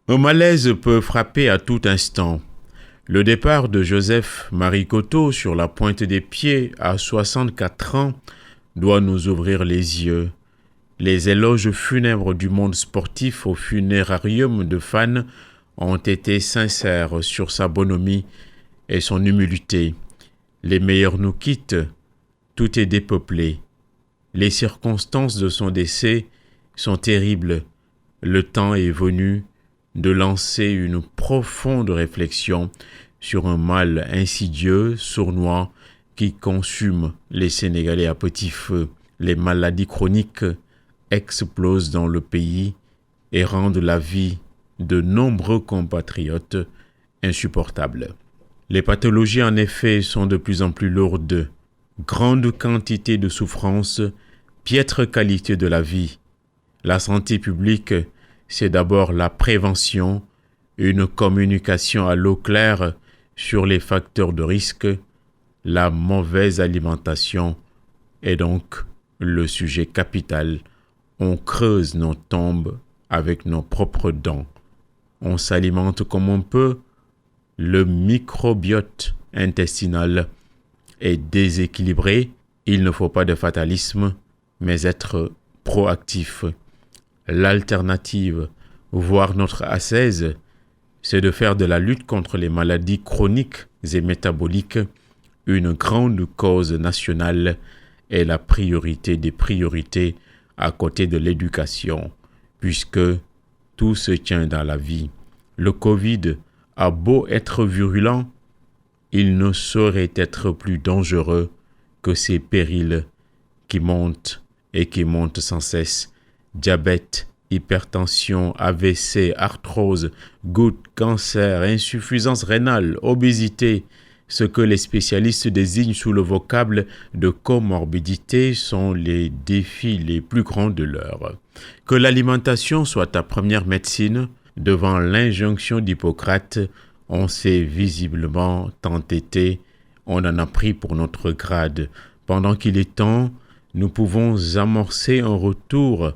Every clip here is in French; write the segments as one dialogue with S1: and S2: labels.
S1: Un malaise peut frapper à tout instant. Le départ de Joseph Maricoto sur la pointe des pieds à 64 ans doit nous ouvrir les yeux. Les éloges funèbres du monde sportif au funérarium de Fannes ont été sincères sur sa bonhomie et son humilité. Les meilleurs nous quittent, tout est dépeuplé. Les circonstances de son décès sont terribles. Le temps est venu de lancer une profonde réflexion sur un mal insidieux, sournois, qui consume les Sénégalais à petit feu. Les maladies chroniques explosent dans le pays et rendent la vie de nombreux compatriotes insupportable. Les pathologies en effet sont de plus en plus lourdes. Grande quantité de souffrance, piètre qualité de la vie. La santé publique, c'est d'abord la prévention, une communication à l'eau claire sur les facteurs de risque, la mauvaise alimentation est donc le sujet capital. On creuse nos tombes avec nos propres dents. On s'alimente comme on peut. Le microbiote intestinal est déséquilibré. Il ne faut pas de fatalisme, mais être proactif. L'alternative, voire notre ascèse, c'est de faire de la lutte contre les maladies chroniques et métaboliques une grande cause nationale et la priorité des priorités à côté de l'éducation, puisque tout se tient dans la vie. Le Covid a beau être virulent, il ne saurait être plus dangereux que ces périls qui montent et qui montent sans cesse. Diabète, hypertension, AVC, arthrose, goutte, cancer, insuffisance rénale, obésité, ce que les spécialistes désignent sous le vocable de comorbidité sont les défis les plus grands de l'heure. Que l'alimentation soit ta première médecine, devant l'injonction d'Hippocrate, on s'est visiblement entêté, on en a pris pour notre grade. Pendant qu'il est temps, nous pouvons amorcer un retour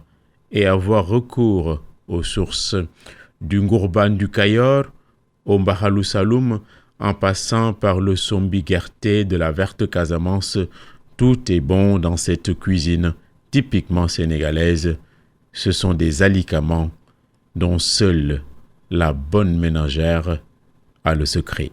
S1: et avoir recours aux sources. Du Ngourban du Cayor au Mbahalou Saloum, en passant par le Sombi-Guerté de la Verte Casamance, tout est bon dans cette cuisine typiquement sénégalaise. Ce sont des alicaments dont seule la bonne ménagère a le secret.